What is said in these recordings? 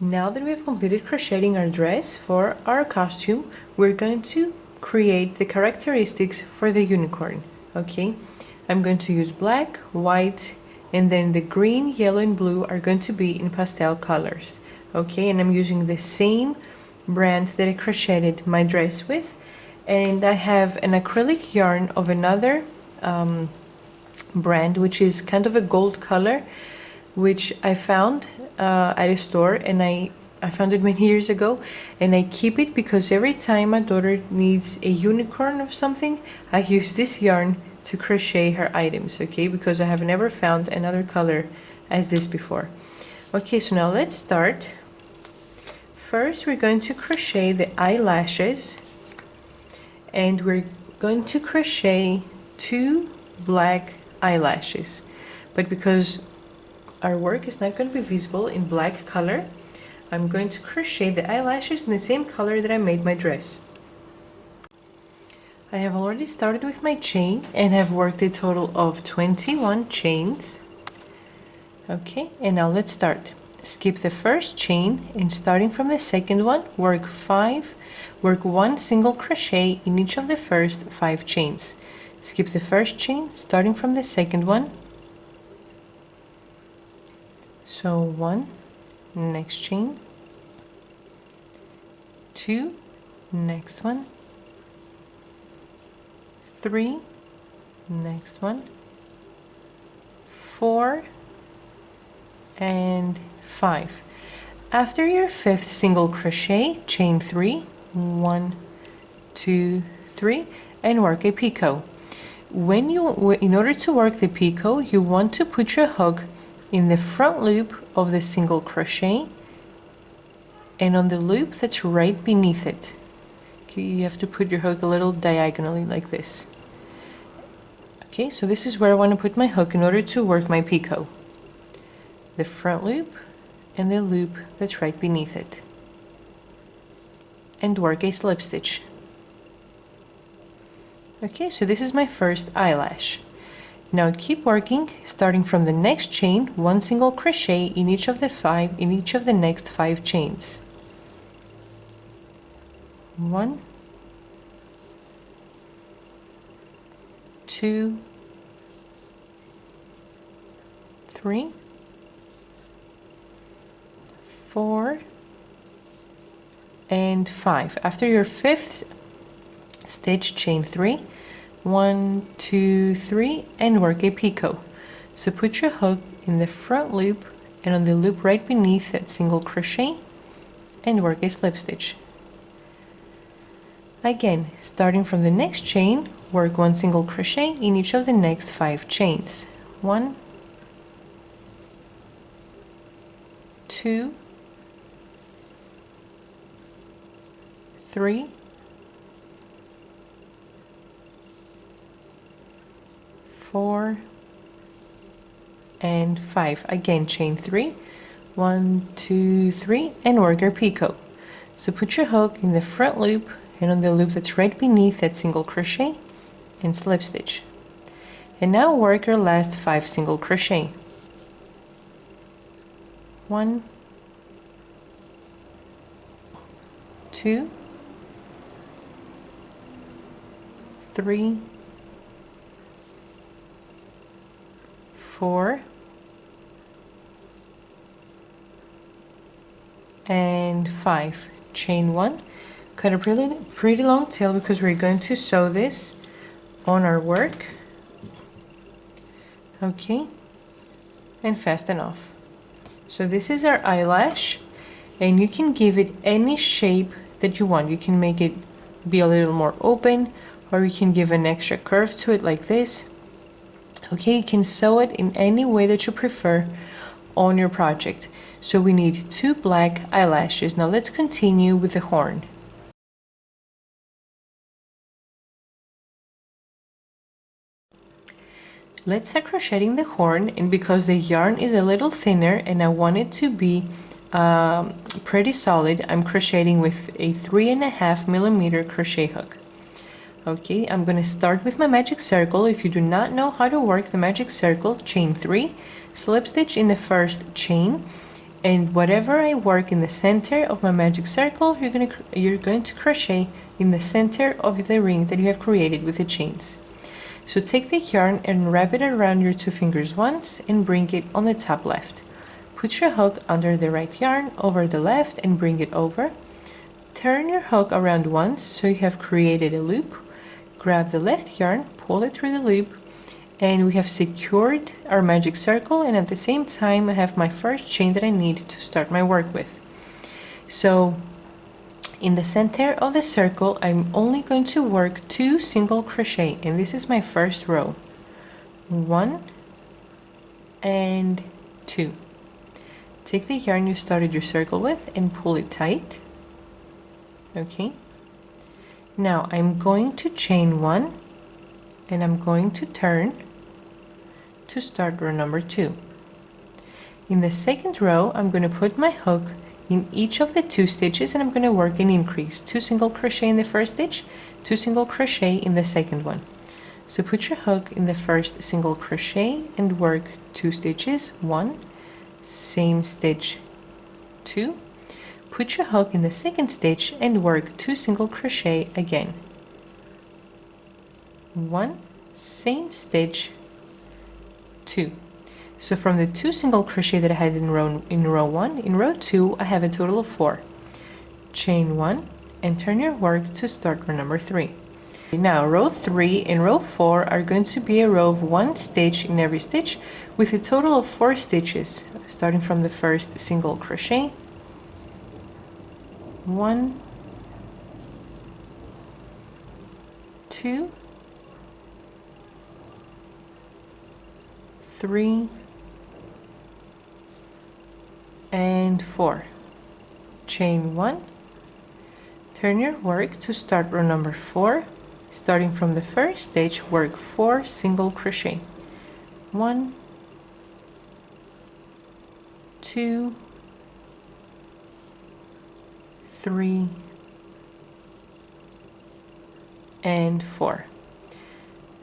Now that we have completed crocheting our dress for our costume, we're going to create the characteristics for the unicorn. Okay, I'm going to use black, white, and then the green, yellow, and blue are going to be in pastel colors. Okay, and I'm using the same brand that I crocheted my dress with, and I have an acrylic yarn of another brand, which is kind of a gold color, which I found at a store, and I found it many years ago, and I keep it because every time my daughter needs a unicorn of something, I use this yarn to crochet her items, okay, because I have never found another color as this before. Okay, so now let's start. First, we're going to crochet the eyelashes, and we're going to crochet 2 black eyelashes, but because our work is not going to be visible in black color, I'm going to crochet the eyelashes in the same color that I made my dress. I have already started with my chain and have worked a total of 21 chains. Okay, and now let's start. Skip the first chain, and starting from the second one, work 1 single crochet in each of the first 5 chains. Skip the first chain, starting from the second one. So 1, next chain, 2, next one, 3, next one, 4, and 5. After your 5th single crochet, chain 3, 1, 2, 3, and work a picot. In order to work the picot, you want to put your hook in the front loop of the single crochet and on the loop that's right beneath it. Okay, you have to put your hook a little diagonally like this. Okay, so this is where I want to put my hook in order to work my picot. The front loop and the loop that's right beneath it. And work a slip stitch. Okay, so this is my first eyelash. Now keep working, starting from the next chain, 1 single crochet in each of the next 5 chains. 1, 2, 3, 4, and 5. After your 5th stitch, chain 3, 1, 2, 3, and work a picot. So put your hook in the front loop and on the loop right beneath that single crochet and work a slip stitch. Again, starting from the next chain, work 1 single crochet in each of the next 5 chains. 1, 2, 3, 4, and 5. Again, chain 3, 1, 2, 3, and work your picot. So put your hook in the front loop and on the loop that's right beneath that single crochet and slip stitch. And now work your last 5 single crochet. 1, 2, 3, 4, and 5. Chain 1, cut a pretty long tail because we're going to sew this on our work. Okay, and fasten off. So this is our eyelash, and you can give it any shape that you want. You can make it be a little more open, or you can give an extra curve to it like this. Okay, you can sew it in any way that you prefer on your project. So we need 2 black eyelashes. Now let's continue with the horn. Let's start crocheting the horn, and because the yarn is a little thinner and I want it to be pretty solid, I'm crocheting with a 3.5mm crochet hook. Okay, I'm going to start with my magic circle. If you do not know how to work the magic circle, chain 3, slip stitch in the first chain, And whatever I work in the center of my magic circle, you're going to crochet in the center of the ring that you have created with the chains. So take the yarn and wrap it around your 2 fingers once and bring it on the top left. Put your hook under the right yarn over the left and bring it over. Turn your hook around once so you have created a loop. Grab the left yarn, pull it through the loop, and we have secured our magic circle, and at the same time I have my first chain that I need to start my work with. So in the center of the circle I'm only going to work 2 single crochet, and this is my first row. 1 and 2. Take the yarn you started your circle with and pull it tight. Okay. Now I'm going to chain 1 and I'm going to turn to start row number 2. In the second row I'm going to put my hook in each of the 2 stitches and I'm going to work an increase. 2 single crochet in the first stitch, 2 single crochet in the second one. So put your hook in the first single crochet and work 2 stitches, 1, same stitch, 2. Put your hook in the second stitch and work 2 single crochet again. 1, same stitch, 2. So from the 2 single crochet that I had in row 1, in row 2 I have a total of 4. Chain 1 and turn your work to start row number 3. Now row 3 and row 4 are going to be a row of 1 stitch in every stitch with a total of 4 stitches, starting from the first single crochet. 1, 2, 3, and 4. Chain 1, turn your work to start row number 4. Starting from the first stitch, work 4 single crochet. 1, 2, 3, and 4.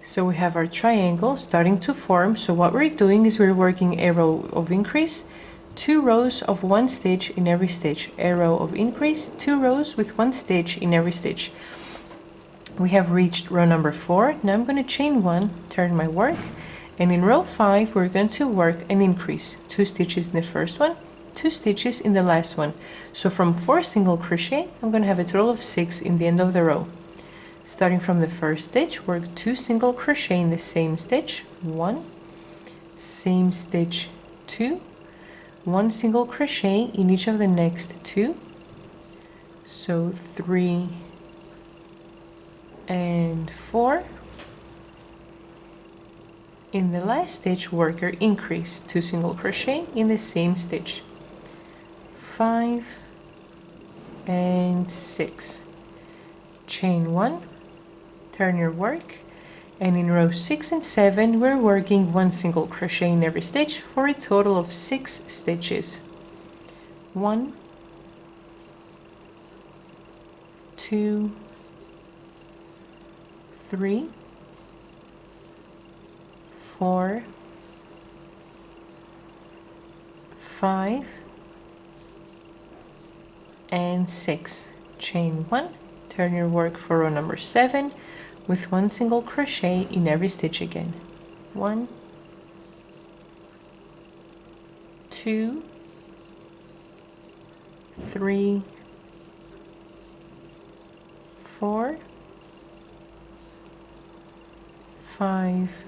So we have our triangle starting to form. So what we're doing is we're working a row of increase, 2 rows of 1 stitch in every stitch, a row of increase, 2 rows with 1 stitch in every stitch. We have reached row number 4. Now I'm going to chain 1, turn my work, and in row 5 we're going to work an increase, 2 stitches in the first one, 2 stitches in the last one. So from 4 single crochet I'm going to have a total of 6 in the end of the row. Starting from the first stitch, work 2 single crochet in the same stitch, 1, same stitch, 2, 1 single crochet in each of the next 2, so 3 and 4. In the last stitch, work your increase, 2 single crochet in the same stitch, 5 and 6. Chain 1, turn your work, and in row 6 and 7 we're working 1 single crochet in every stitch for a total of 6 stitches. 1, 2, 3, 4, 5, and 6. Chain 1, turn your work for row number 7 with 1 single crochet in every stitch again. 1, 2, 3, 4, 5,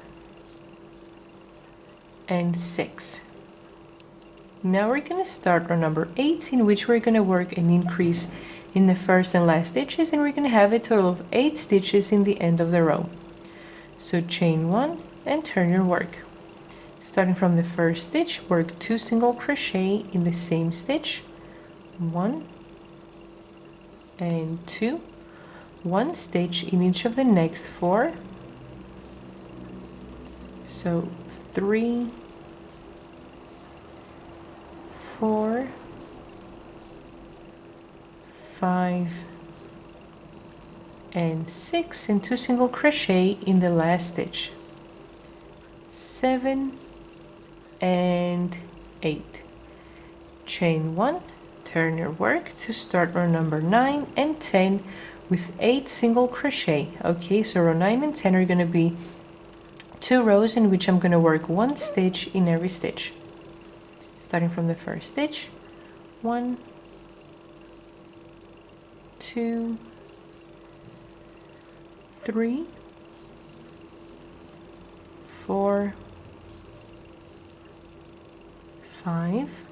and 6. Now we're going to start row number 8, in which we're going to work an increase in the first and last stitches, and we're going to have a total of 8 stitches in the end of the row. So chain 1 and turn your work. Starting from the first stitch, work 2 single crochet in the same stitch, 1 and 2, 1 stitch in each of the next 4, so 3, 4, 5, and 6, and 2 single crochet in the last stitch, 7 and 8. chain 1, turn your work to start row number 9 and 10 with 8 single crochet. Okay, so row 9 and 10 are going to be 2 rows in which I'm going to work 1 stitch in every stitch. Starting from the first stitch, 1, 2, 3, 4, 5,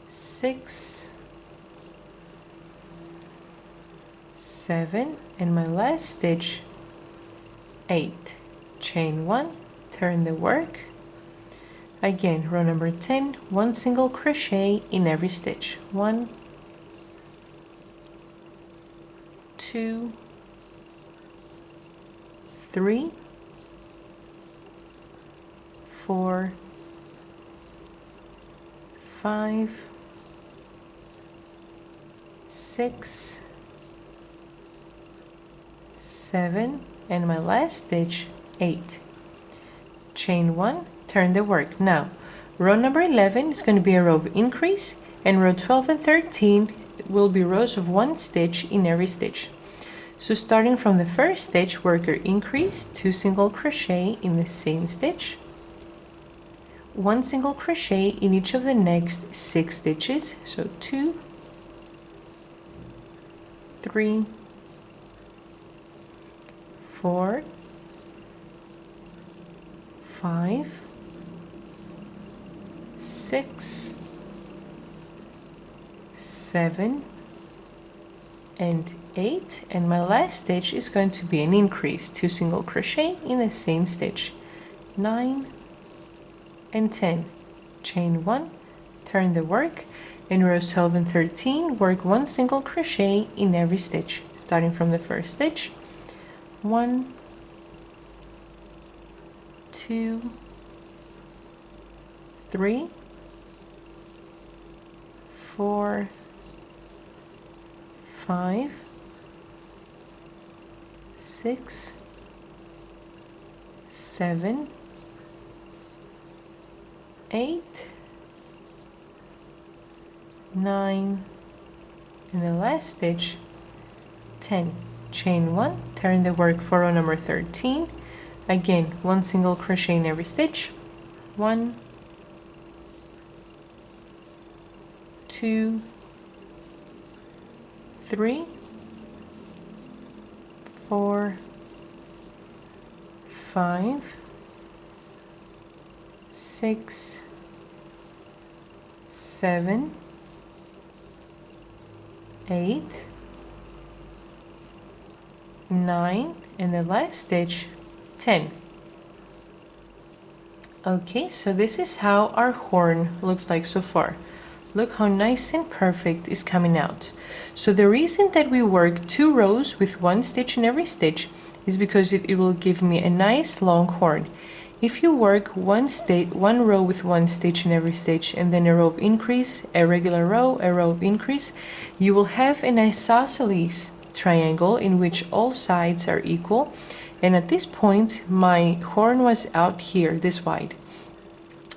6, 7, and my last stitch, 8. Chain 1, turn the work. Again, row number 10, 1 single crochet in every stitch. 1, 2, 3, 4, 5, 6, 7, and my last stitch, 8. Chain 1, turn the work. Now, row number 11 is going to be a row of increase, and row 12 and 13 will be rows of 1 stitch in every stitch. So starting from the first stitch, work your increase, 2 single crochet in the same stitch, 1 single crochet in each of the next 6 stitches, so 2, 3, 4, 5, 6, 7, and 8, and my last stitch is going to be an increase, 2 single crochet in the same stitch, 9 and 10. Chain 1, turn the work. In rows 12 and 13, work 1 single crochet in every stitch, starting from the first stitch, 1, 2, 3, 4, 5, 6, 7, 8, 9, and the last stitch, 10. Chain 1, turn the work for row number 13. Again, 1 single crochet in every stitch, 1, 2, 3, 4, 5, 6, 7, 8, 9, and the last stitch, 10. Okay, so this is how our horn looks like so far. Look how nice and perfect it's coming out. So the reason that we work 2 rows with 1 stitch in every stitch is because it will give me a nice long horn. If you work 1 row with 1 stitch in every stitch and then a row of increase, a regular row, a row of increase, you will have an isosceles triangle in which all sides are equal. And at this point, my horn was out here, this wide.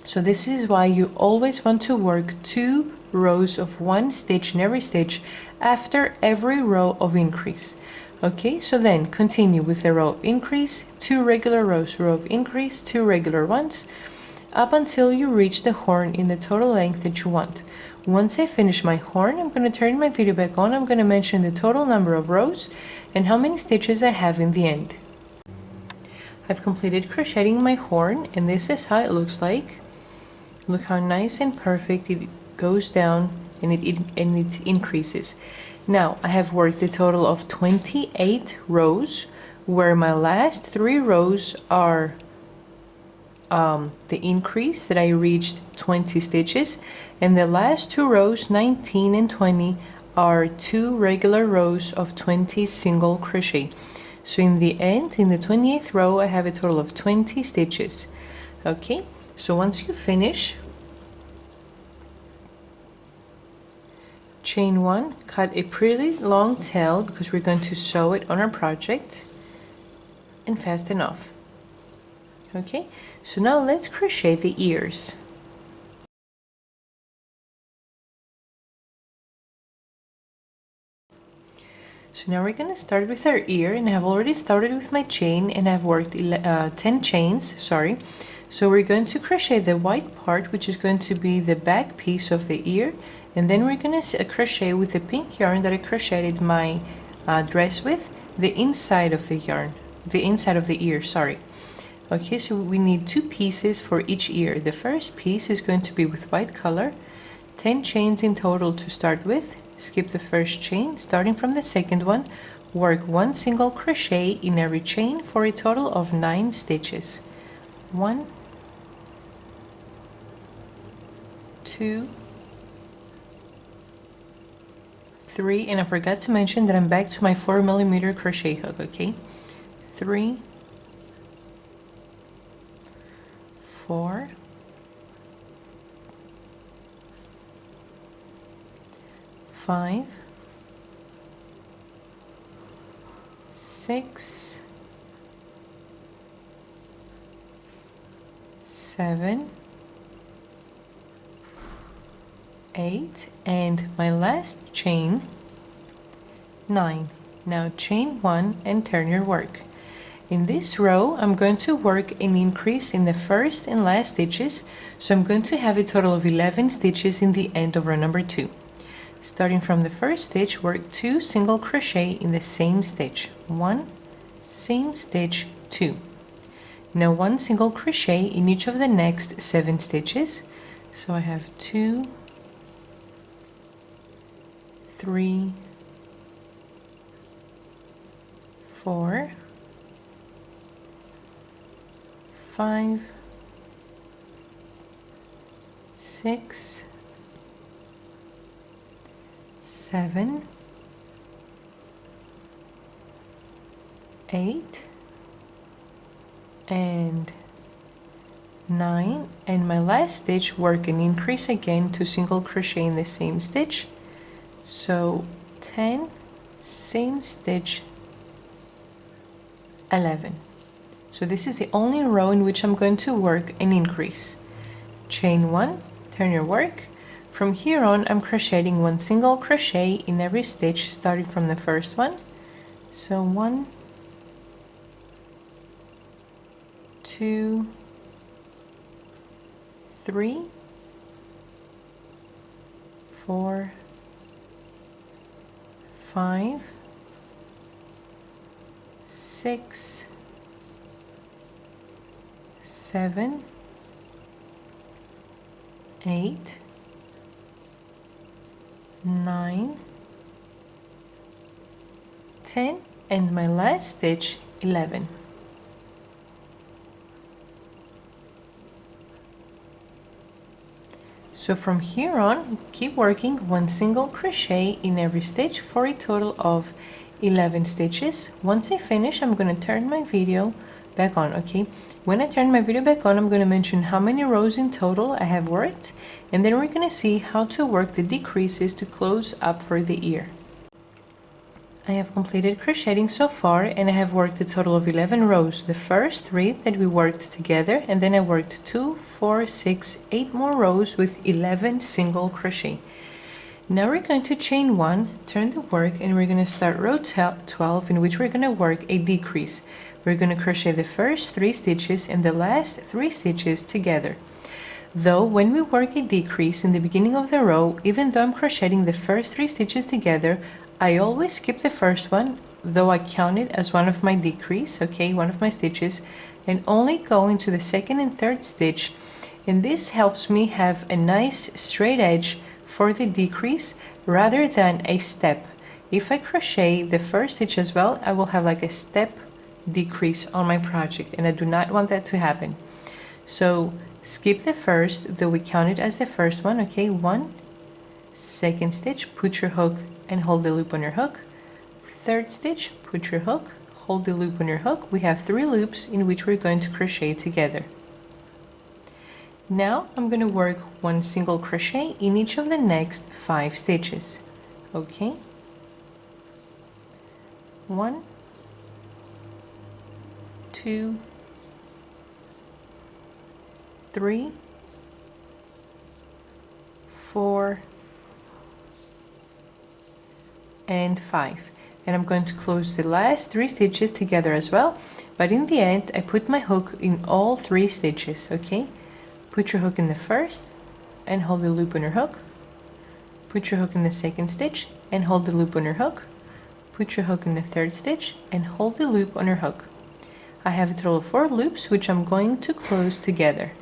So this is why you always want to work 2 rows of 1 stitch in every stitch after every row of increase. Okay, so then continue with a row of increase, 2 regular rows, row of increase, 2 regular ones, up until you reach the horn in the total length that you want. Once I finish my horn, I'm going to turn my video back on. I'm going to mention the total number of rows and how many stitches I have in the end. I've completed crocheting my horn, and this is how it looks like. Look how nice and perfect it goes down and it increases. Now I have worked a total of 28 rows, where my last 3 rows are the increase that I reached 20 stitches, and the last 2 rows, 19 and 20, are 2 regular rows of 20 single crochet. So in the end, in the 28th row, I have a total of 20 stitches. Okay, so once you finish, chain 1, cut a pretty long tail because we're going to sew it on our project, and fasten off. Okay, so now let's crochet the ears. So now we're going to start with our ear, and I've already started with my chain and I've worked 10 chains, sorry. So we're going to crochet the white part, which is going to be the back piece of the ear, and then we're going to crochet with the pink yarn that I crocheted my dress with, the inside of the yarn, the inside of the ear, sorry. Okay, so we need 2 pieces for each ear. The first piece is going to be with white color, 10 chains in total to start with. Skip the first chain, starting from the second one, work 1 single crochet in every chain for a total of 9 stitches. 1, 2, 3, and I forgot to mention that I'm back to my 4mm crochet hook, okay? 3, 4, 5, 6, 7, 8, and my last chain, 9. Now chain 1 and turn your work. In this row, I'm going to work an increase in the first and last stitches, so I'm going to have a total of 11 stitches in the end of row number 2. Starting from the first stitch, work 2 single crochet in the same stitch. 1, same stitch, 2. Now 1 single crochet in each of the next 7 stitches. So I have 2, 3, 4, 5, 6, 7, 8, and 9, and my last stitch, work an increase again to single crochet in the same stitch. So 10, same stitch, 11. So this is the only row in which I'm going to work an increase. Chain 1, turn your work. From here on, I'm crocheting 1 single crochet in every stitch, starting from the first one. So 1, 2, 3, 4, 5, 6, 7, 8, 9, 10, and my last stitch, 11. So from here on, keep working 1 single crochet in every stitch for a total of 11 stitches. Once I finish, I'm going to turn my video back on, okay? When I turn my video back on, I'm going to mention how many rows in total I have worked, and then we're going to see how to work the decreases to close up for the ear. I have completed crocheting so far, and I have worked a total of 11 rows. The first 3 that we worked together, and then I worked 2, 4, 6, 8 more rows with 11 single crochet. Now we're going to chain 1, turn the work, and we're going to start row 12, in which we're going to work a decrease. We're going to crochet the first 3 stitches and the last 3 stitches together. Though when we work a decrease in the beginning of the row, even though I'm crocheting the first 3 stitches together, I always skip the first one, though I count it as one of my decrease, okay, one of my stitches, and only go into the second and third stitch. And this helps me have a nice straight edge for the decrease rather than a step. If I crochet the first stitch as well, I will have like a step decrease on my project, and I do not want that to happen. So skip the first, though we count it as the first one, okay, 1, second stitch, put your hook and hold the loop on your hook, third stitch, put your hook, hold the loop on your hook. We have 3 loops in which we're going to crochet together. Now I'm going to work 1 single crochet in each of the next 5 stitches, okay, 1, 2, 3, 4, and 5. and I'm going to close the last 3 stitches together as well, but in the end I put my hook in all 3 stitches. Okay, put your hook in the first and hold the loop on your hook, put your hook in the second stitch and hold the loop on your hook, put your hook in the third stitch and hold the loop on your hook. I have a total of 4 loops which I'm going to close together.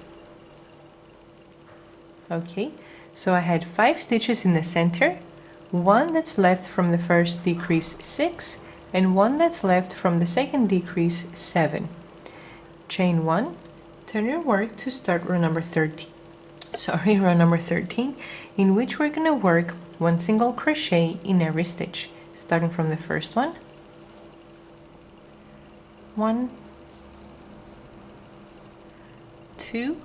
Okay, so I had 5 stitches in the center, 1 that's left from the first decrease 6, and 1 that's left from the second decrease 7. Chain 1, turn your work to start row number 13. Row number 13, in which we're going to work 1 single crochet in every stitch, starting from the first one. 1, 2,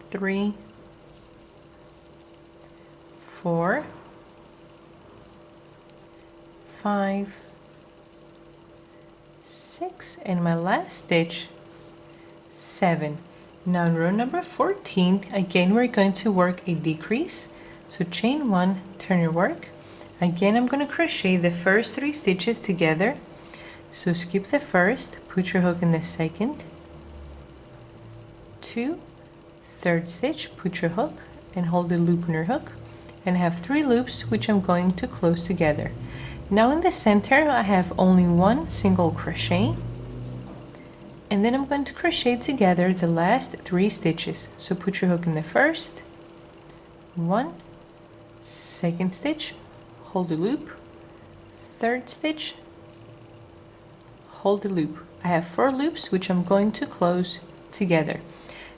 3, 4, 5, 6, and my last stitch 7. Now in row number 14, again we're going to work a decrease. So chain 1, turn your work. Again I'm going to crochet the first 3 stitches together. So skip the first, put your hook in the second, 2, third stitch, put your hook and hold the loop on your hook, and have 3 loops which I'm going to close together. Now in the center I have only 1 single crochet, and then I'm going to crochet together the last 3 stitches. So put your hook in the first, 1, second stitch, hold the loop, third stitch, hold the loop. I have 4 loops which I'm going to close together.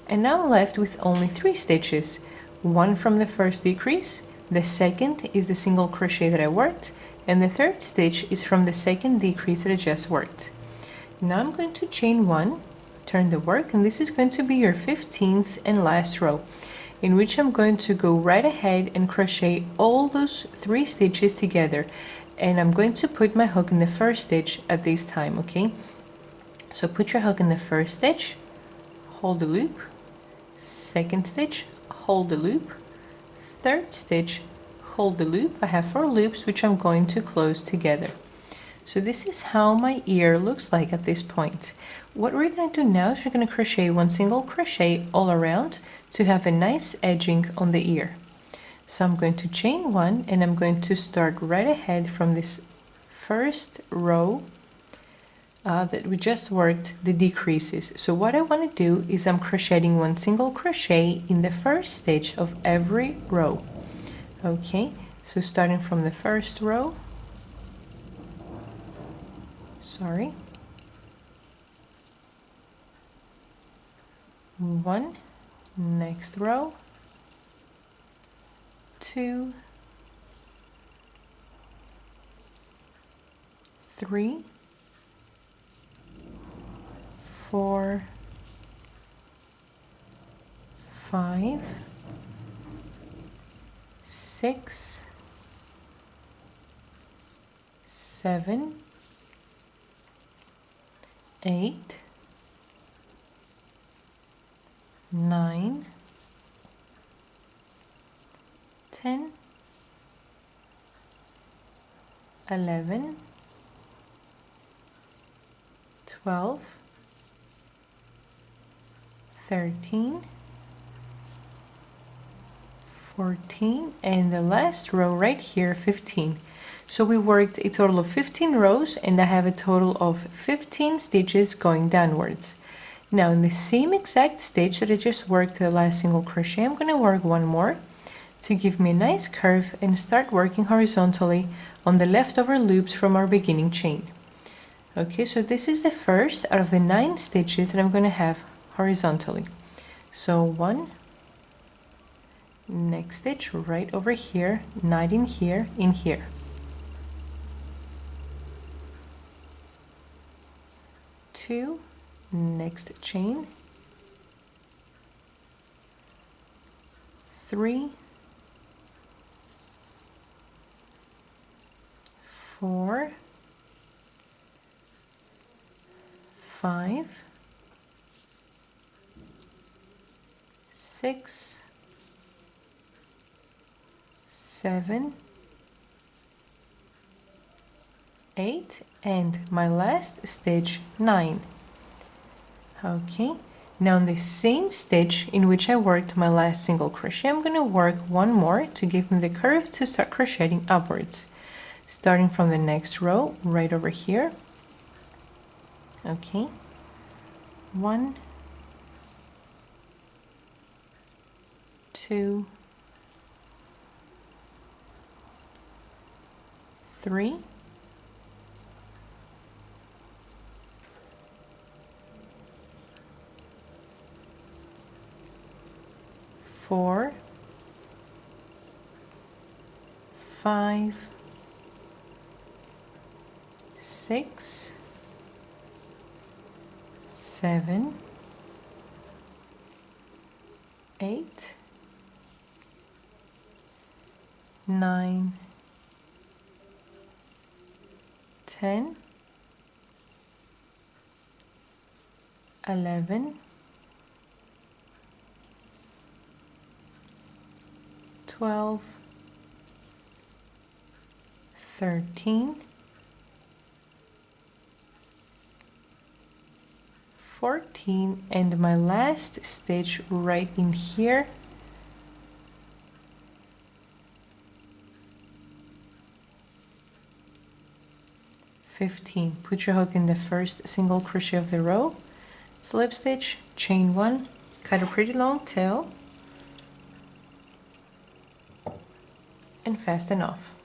And now I'm left with only 3 stitches, 1 from the first decrease, the second is the single crochet that I worked, and the third stitch is from the second decrease that I just worked. Now I'm going to chain 1, turn the work, and this is going to be your 15th and last row, in which I'm going to go right ahead and crochet all those 3 stitches together, and I'm going to put my hook in the first stitch at this time. Okay, so put your hook in the first stitch, hold the loop, second stitch, hold the loop, third stitch, hold the loop. I have 4 loops which I'm going to close together. So this is how my ear looks like at this point. What we're going to do now is we're going to crochet 1 single crochet all around to have a nice edging on the ear. So I'm going to chain 1 and I'm going to start right ahead from this first row that we just worked the decreases. So what I want to do is I'm crocheting 1 single crochet in the first stitch of every row. Okay, so starting from the first row, sorry, 1, next row, 2, 3, 4, 5, 6, 7, 8, 9, 10, 11, 12, 13, 14, and the last row right here, 15. So we worked a total of 15 rows, and I have a total of 15 stitches going downwards. Now in the same exact stitch that I just worked the last single crochet, I'm going to work 1 more to give me a nice curve and start working horizontally on the leftover loops from our beginning chain. Okay, so this is the first out of the 9 stitches that I'm going to have horizontally. So 1, next stitch right over here, 9 in here, in here. 2, next chain, 3, 4, 5, 6, 7, 8, and my last stitch 9. Okay, now in the same stitch in which I worked my last single crochet, I'm going to work one more to give me the curve to start crocheting upwards, starting from the next row right over here. Okay, 1, 2, 3, 4, 5, 6, 7, 8, 9, 10, 11, 12, 13, 14, and my last stitch right in here, 15. Put your hook in the first single crochet of the row, slip stitch, chain 1, cut a pretty long tail, and fasten off.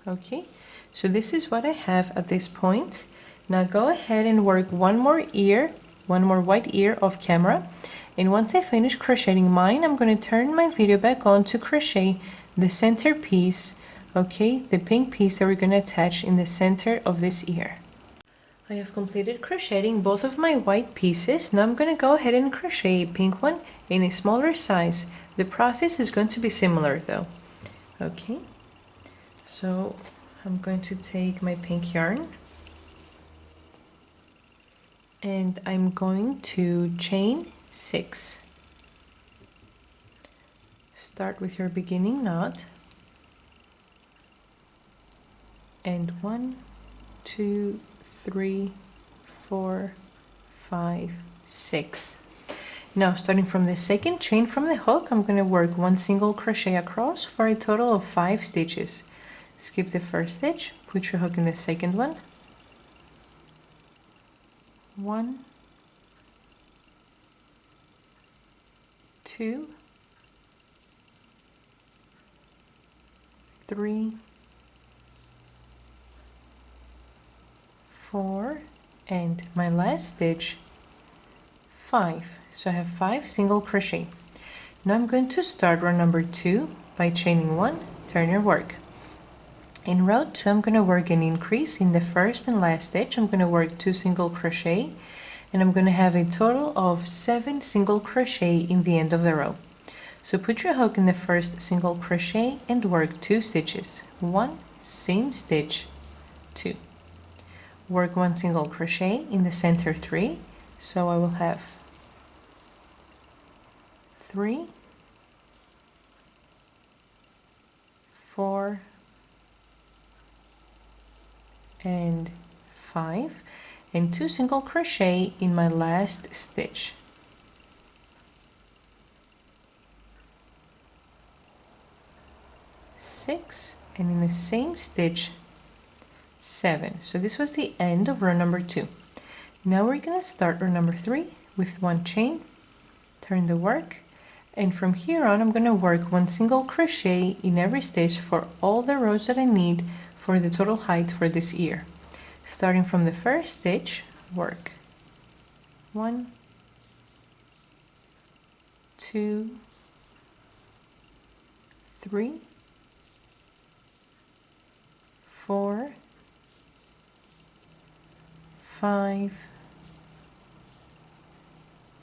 Okay, so this is what I have at this point. Now go ahead and work one more ear, one more white ear off camera, and once I finish crocheting mine, I'm going to turn my video back on to crochet the center piece, okay, the pink piece that we're going to attach in the center of this ear. I have completed crocheting both of my white pieces. Now I'm going to go ahead and crochet a pink one in a smaller size. The process is going to be similar though. Okay, so I'm going to take my pink yarn and I'm going to chain 6. Start with your beginning knot and 1, 2, 3, 4, 5, 6. Now starting from the second chain from the hook, I'm going to work one single crochet across for a total of 5 stitches. Skip the first stitch, put your hook in the second one, 1, 2, 3, 4, and my last stitch 5. So I have 5 single crochet. Now I'm going to start row number 2 by chaining 1, turn your work. In row 2 I'm going to work an increase in the first and last stitch. I'm going to work 2 single crochet and I'm going to have a total of 7 single crochet in the end of the row. So put your hook in the first single crochet and work 2 stitches, 1, same stitch, 2. Work 1 single crochet in the center 3, so I will have 3, 4, and 5, and 2 single crochet in my last stitch. 6, and in the same stitch 7. So this was the end of row number 2. Now we're going to start row number 3 with 1 chain, turn the work, and from here on I'm going to work 1 single crochet in every stitch for all the rows that I need for the total height for this ear. Starting from the first stitch, work 1, 2, 3, 4, 5,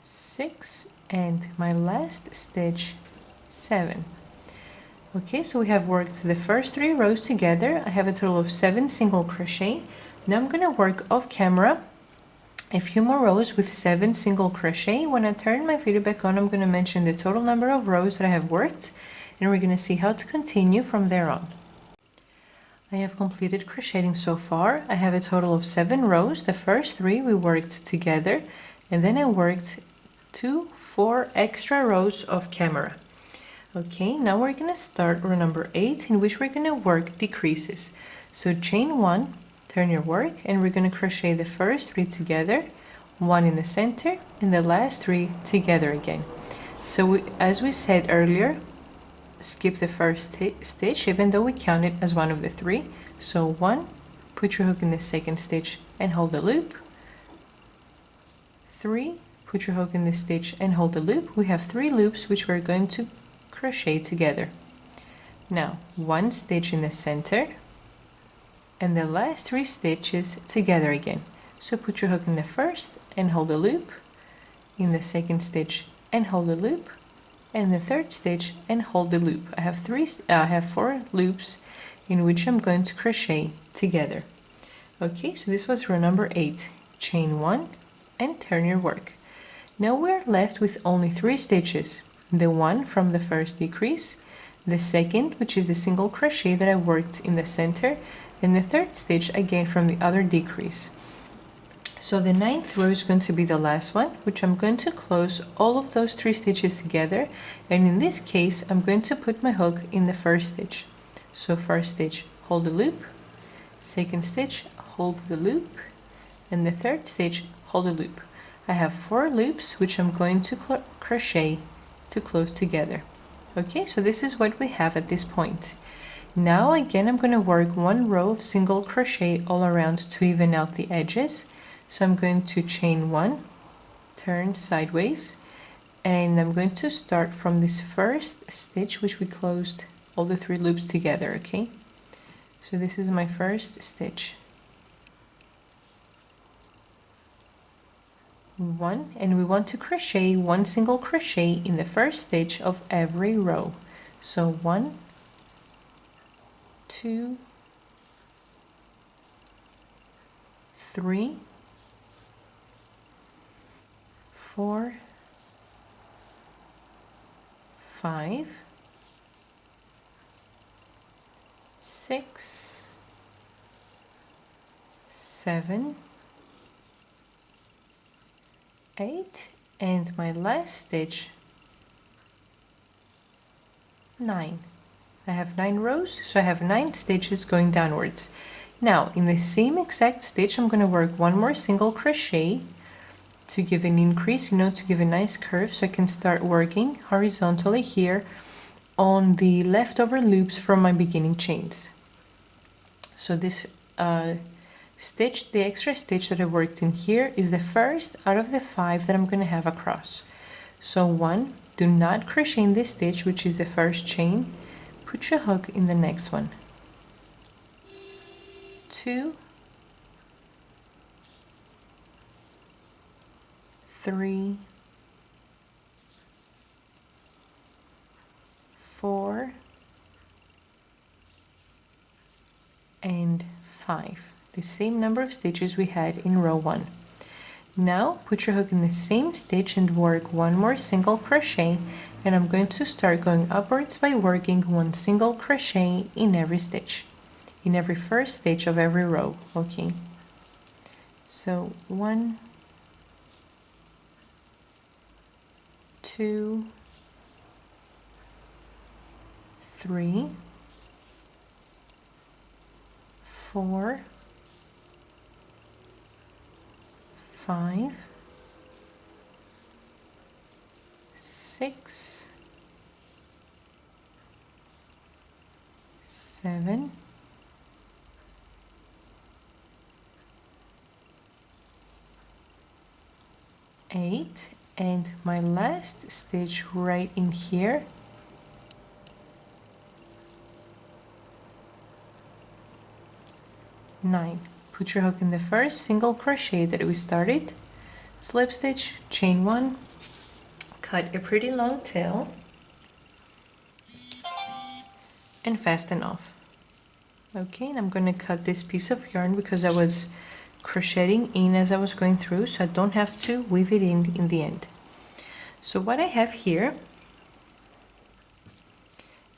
6, and my last stitch 7. Okay, so we have worked the first 3 rows together. I have a total of 7 single crochet. Now I'm going to work off camera a few more rows with 7 single crochet. When I turn my video back on, I'm going to mention the total number of rows that I have worked, and we're going to see how to continue from there on. I have completed crocheting so far. I have a total of 7 rows. The first 3 we worked together, and then I worked 4 extra rows of camera. Okay, now we're gonna start row number 8, in which we're gonna work decreases. So chain 1, turn your work, and we're gonna crochet the first 3 together, 1 in the center, and the last 3 together again. So as we said earlier, skip the first stitch even though we count it as one of the 3. So 1, put your hook in the second stitch and hold the loop. 3, put your hook in the stitch and hold the loop. We have 3 loops which we're going to crochet together. Now 1 stitch in the center and the last 3 stitches together again. So put your hook in the first and hold the loop, in the second stitch and hold the loop, and the third stitch and hold the loop. I have 4 loops in which I'm going to crochet together. Okay, so this was row number 8. Chain 1 and turn your work. Now we're left with only 3 stitches. The one from the first decrease, the second, which is the single crochet that I worked in the center, and the third stitch again from the other decrease. So the 9th row is going to be the last one, which I'm going to close all of those 3 stitches together, and in this case I'm going to put my hook in the first stitch. So first stitch, hold the loop, second stitch, hold the loop, and the third stitch, hold the loop. I have 4 loops which I'm going to crochet to close together. Okay, so this is what we have at this point. Now again I'm going to work 1 row of single crochet all around to even out the edges. So I'm going to chain 1, turn sideways, and I'm going to start from this first stitch which we closed all the 3 loops together. Okay, so this is my first stitch. 1, and we want to crochet 1 single crochet in the first stitch of every row. So 1, 2, 3, 4, 5, 6, 7, 8, and my last stitch 9. I have 9 rows, so I have 9 stitches going downwards. Now in the same exact stitch I'm going to work 1 more single crochet to give an increase, to give a nice curve, so I can start working horizontally here on the leftover loops from my beginning chains. So this stitch, the extra stitch that I worked in here, is the first out of the 5 that I'm going to have across. So 1, do not crochet in this stitch, which is the first chain, put your hook in the next one. 2, 3, 4, and 5. The same number of stitches we had in row 1. Now put your hook in the same stitch and work 1 more single crochet, and I'm going to start going upwards by working 1 single crochet in every stitch, in every first stitch of every row. Okay, so 1, 2, 3, 4, 5, 6, 7, 8, and my last stitch right in here, 9. Put your hook in the first single crochet that we started, slip stitch, chain 1, cut a pretty long tail, and fasten off. Okay, and I'm going to cut this piece of yarn because I was crocheting in as I was going through, so I don't have to weave it in the end. So what I have here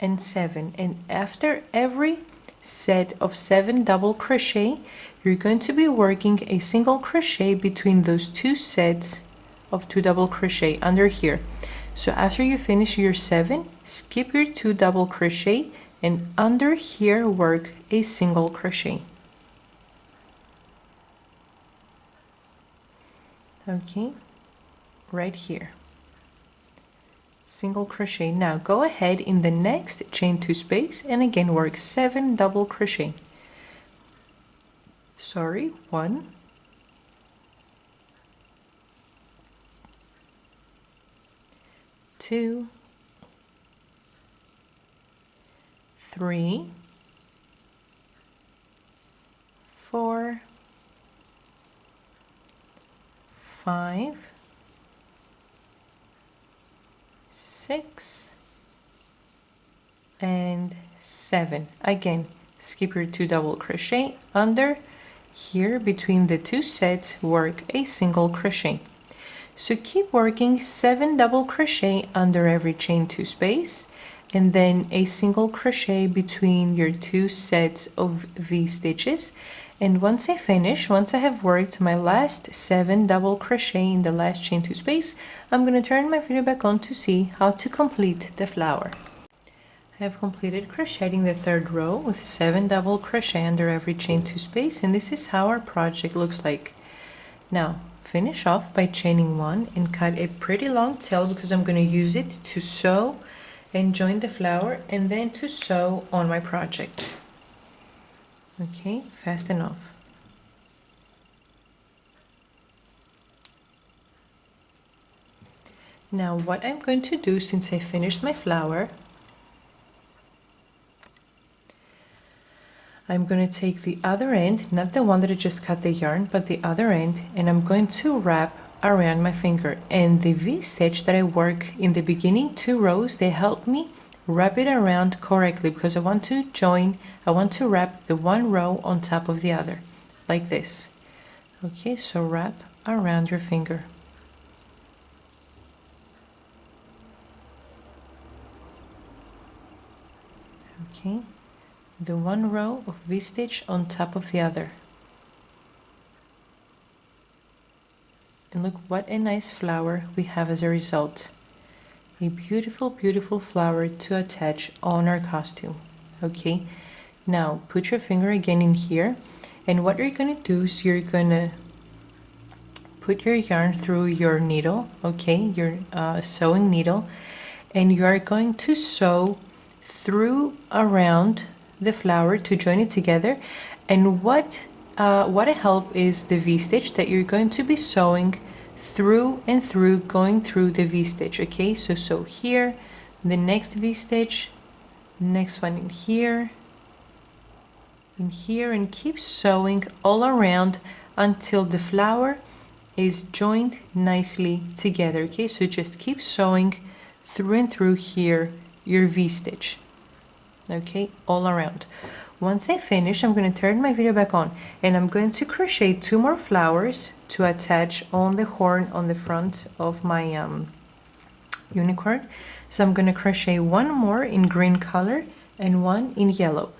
and 7, and after every set of 7 double crochet, you're going to be working a single crochet between those 2 sets of 2 double crochet under here. So after you finish your 7, skip your 2 double crochet and under here work a single crochet. Okay, right here, single crochet. Now go ahead in the next chain 2 space and again work 7 double crochet. Sorry, 1, 2, 3, 4, 5, 6, and 7. Again, skip your 2 double crochet under here between the 2 sets, work a single crochet. So keep working 7 double crochet under every chain 2 space and then a single crochet between your 2 sets of V stitches. And once I finish, once I have worked my last 7 double crochet in the last chain 2 space, I'm going to turn my video back on to see how to complete the flower. I have completed crocheting the 3rd row with 7 double crochet under every chain 2 space, and this is how our project looks like. Now finish off by chaining 1 and cut a pretty long tail because I'm going to use it to sew and join the flower and then to sew on my project. Okay, fast enough. Now what I'm going to do, since I finished my flower, I'm going to take the other end, not the one that I just cut the yarn, but the other end, and I'm going to wrap around my finger. And the V-stitch that I work in the beginning 2 rows, they help me wrap it around correctly because I want to wrap the 1 row on top of the other, like this. Okay, so wrap around your finger. Okay, the 1 row of V-stitch on top of the other. And look what a nice flower we have as a result. A beautiful, beautiful flower to attach on our costume. Okay, now put your finger again in here, and what you're going to do is you're going to put your yarn through your needle, okay, your sewing needle, and you are going to sew through around the flower to join it together. And what I help is the V-stitch that you're going to be sewing through and through, going through the V-stitch. Okay, so sew here, the next V-stitch, next one in here, and keep sewing all around until the flower is joined nicely together. Okay, so just keep sewing through and through here your V-stitch. Okay, all around. Once I finish, I'm going to turn my video back on and I'm going to crochet 2 more flowers to attach on the horn on the front of my unicorn. So I'm going to crochet 1 more in green color and 1 in yellow.